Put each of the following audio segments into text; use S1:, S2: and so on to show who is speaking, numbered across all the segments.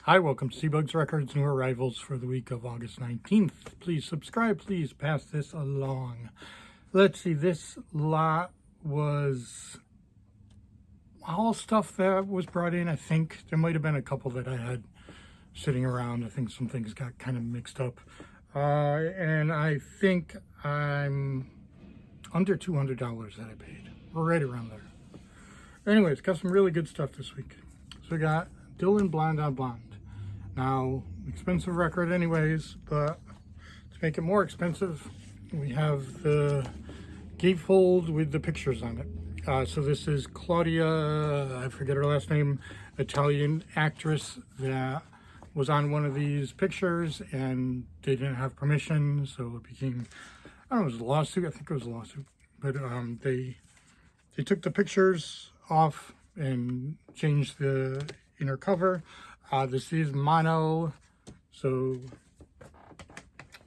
S1: Hi, welcome to CBug's Records, new arrivals for the week of August 19th. Please subscribe, please pass this along. Let's see, this lot was all stuff that was brought in. I think there might have been a couple that I had sitting around. I think some things got kind of mixed up. And I think I'm under $200 that I paid. We're right around there. Anyways, got some really good stuff this week. So we got Dylan Blonde on Blonde. Now, expensive record anyways, but to make it more expensive, we have the gatefold with the pictures on it. So this is Claudia, I forget her last name, Italian actress that was on one of these pictures and they didn't have permission, so it became, I don't know, it was a lawsuit. I think it was a lawsuit. But they took the pictures off and changed the inner cover. This is mono, so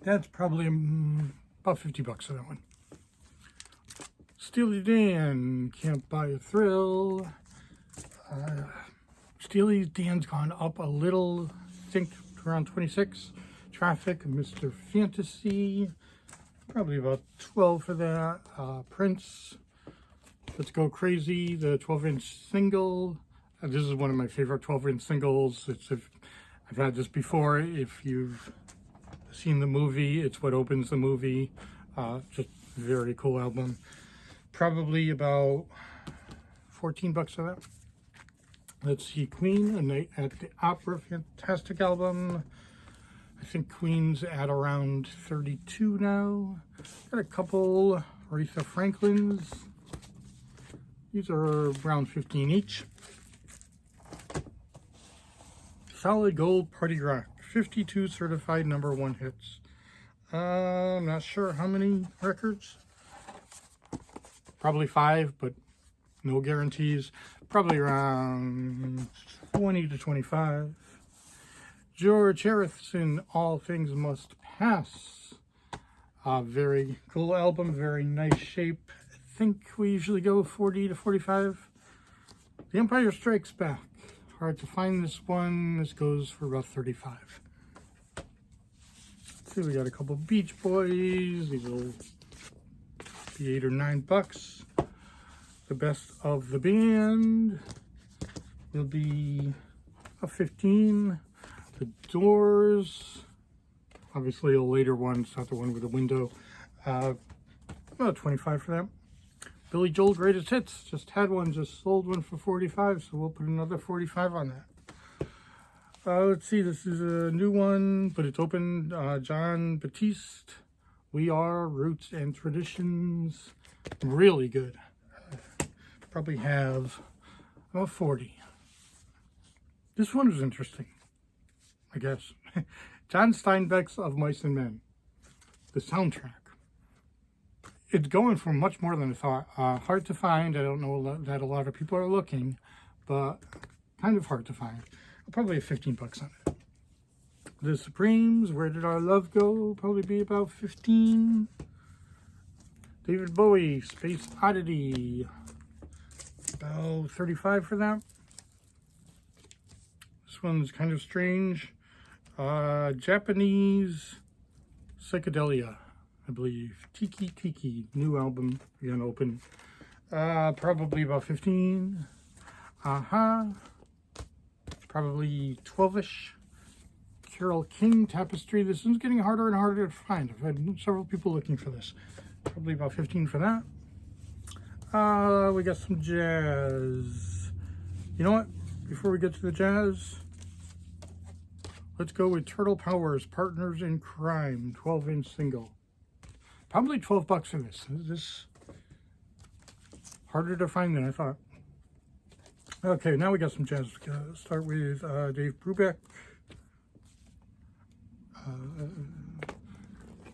S1: that's probably about 50 bucks for that one. Steely Dan, Can't Buy a Thrill. Steely Dan's gone up a little, I think around 26. Traffic, Mr. Fantasy, probably about 12 for that. Prince, Let's Go Crazy, the 12-inch single. This is one of my favorite 12-inch singles. I've had this before. If you've seen the movie, it's what opens the movie. Just very cool album. Probably about 14 bucks for that. Let's see, Queen, A Night at the Opera, fantastic album. I think Queen's at around 32 now. Got a couple Aretha Franklin's. These are around 15 each. Solid Gold Party Rock, 52 certified #1 hits. I'm not sure how many records. Probably 5, but no guarantees. Probably around 20 to 25. George Harrison, All Things Must Pass. Very cool album, very nice shape. I think we usually go 40 to 45. The Empire Strikes Back. Hard to find this one. This goes for about 35. Let's see, we got a couple Beach Boys. These will be 8 or 9 bucks. The Best of the Band will be a 15. The Doors, obviously a later one. It's not the one with the window. About 25 for them. Billy Joel Greatest Hits, just had one, just sold one for 45, so we'll put another 45 on that. Let's see, this is a new one, but it's open. John Batiste, We Are, Roots and Traditions. Really good. Probably have about 40. This one is interesting, I guess. John Steinbeck's Of Mice and Men, the soundtrack. It's going for much more than I thought. Hard to find. I don't know that a lot of people are looking, but kind of hard to find. Probably 15 bucks on it. The Supremes, Where Did Our Love Go? Probably be about 15. David Bowie, Space Oddity, about 35 for that. This one's kind of strange. Japanese Psychedelia, I believe. Tiki, new album, again open. Probably about 15. Probably 12-ish. Carole King, Tapestry. This one's getting harder and harder to find. I've had several people looking for this. Probably about 15 for that. We got some jazz. You know what? Before we get to the jazz, let's go with Turtle Powers, Partners in Crime, 12-inch single. Probably 12 bucks for this. This is harder to find than I thought. Okay, now we got some jazz. Start with Dave Brubeck.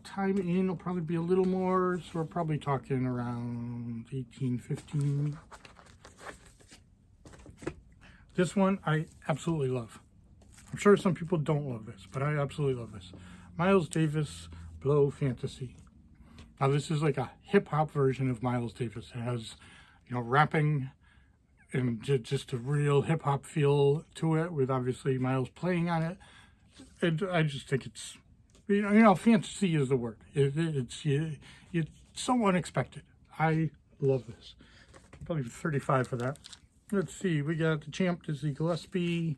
S1: Time in will probably be a little more, so we're probably talking around 18, 15. This one I absolutely love. I'm sure some people don't love this, but I absolutely love this. Miles Davis, Blow Fantasy. Now this is like a hip-hop version of Miles Davis. It has, rapping and just a real hip-hop feel to it, with obviously Miles playing on it. And I just think it's, fantasy is the word. It's so unexpected. I love this. Probably 35 for that. Let's see, we got the Champ Dizzy Gillespie,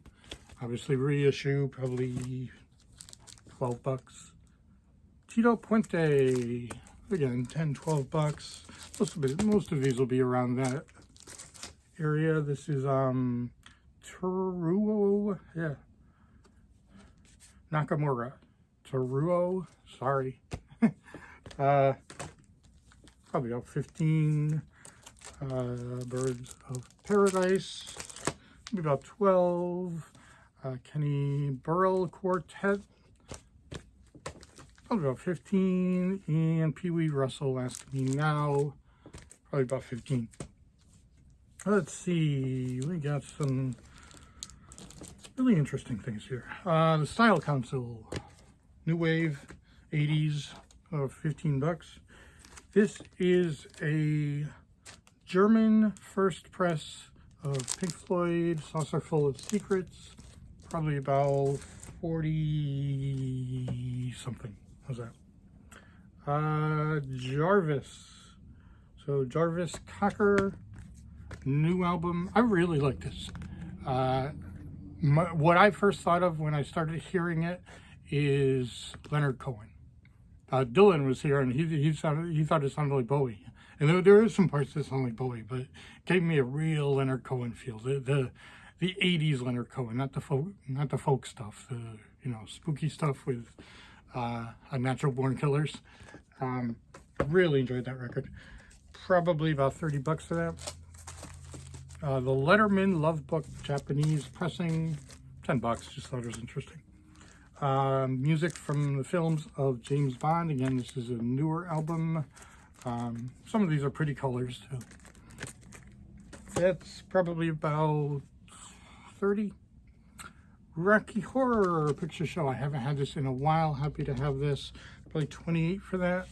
S1: obviously reissue, probably 12 bucks. Tito Puente, again, 10, 12 bucks. Most of these will be around that area. This is Teruo, yeah, Nakamura. Teruo, sorry. Probably about 15. Birds of Paradise, maybe about 12. Kenny Burrell Quartet, probably about 15. And Pee Wee Russell, Ask Me Now, probably about 15. Let's see, we got some really interesting things here. The Style Council, New Wave, 80s, 15 bucks. This is a German first press of Pink Floyd, Saucer Full of Secrets, probably about 40 something. How's that? Jarvis. So Jarvis Cocker, new album. I really like this. What I first thought of when I started hearing it is Leonard Cohen. Dylan was here and he thought it sounded like Bowie. And there is some parts that sound like Bowie, but it gave me a real Leonard Cohen feel. The 80s Leonard Cohen, not the folk stuff, the spooky stuff with Natural Born Killers. Really enjoyed that record. Probably about 30 bucks for that. The Letterman Love Book Japanese pressing, 10 bucks. Just thought it was interesting. Music from the films of James Bond. Again, this is a newer album. Some of these are pretty colors too. That's probably about 30. Rocky Horror Picture Show. I haven't had this in a while. Happy to have this. Probably 28 for that.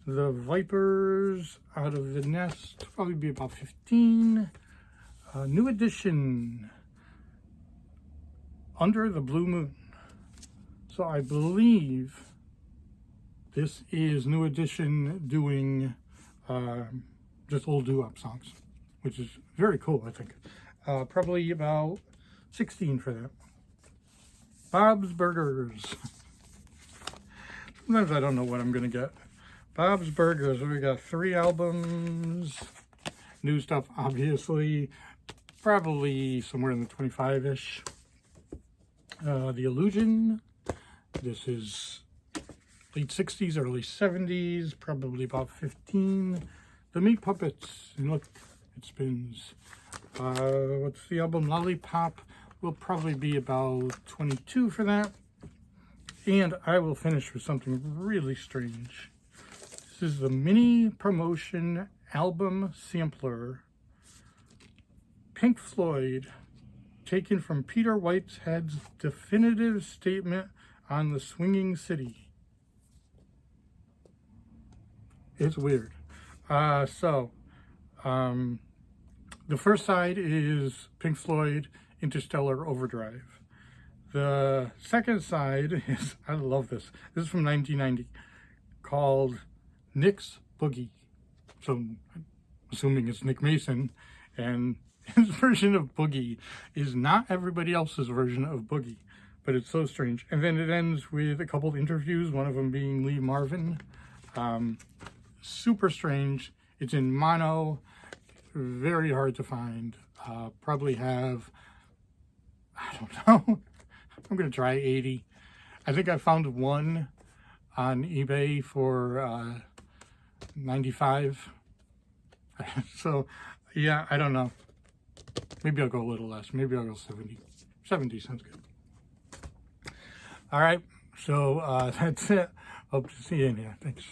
S1: The Vipers Out of the Nest. Probably be about 15. New edition. Under the Blue Moon. So I believe this is New Edition doing just old doo-wop songs, which is very cool, I think. Probably about 16 for that. Bob's Burgers. Sometimes I don't know what I'm going to get. Bob's Burgers, we got 3 albums. New stuff, obviously. Probably somewhere in the 25-ish. The Illusion. This is late 60s, early 70s, probably about 15. The Meat Puppets, and look, it spins. What's the album? Lollipop will probably be about 22 for that. And I will finish with something really strange. This is the mini promotion album sampler. Pink Floyd, taken from Peter Whitehead's definitive statement on the Swinging City. It's weird. The first side is Pink Floyd, Interstellar, Overdrive. The second side is, I love this. This is from 1990, called Nick's Boogie. So I'm assuming it's Nick Mason, and his version of Boogie is not everybody else's version of Boogie. But it's so strange. And then it ends with a couple of interviews, one of them being Lee Marvin. Super strange. It's in mono, very hard to find. Probably have, I don't know, I'm going to try 80. I think I found one on eBay for 95. So, yeah, I don't know. Maybe I'll go a little less. Maybe I'll go 70. 70 sounds good. All right, so that's it. Hope to see you in here. Thanks.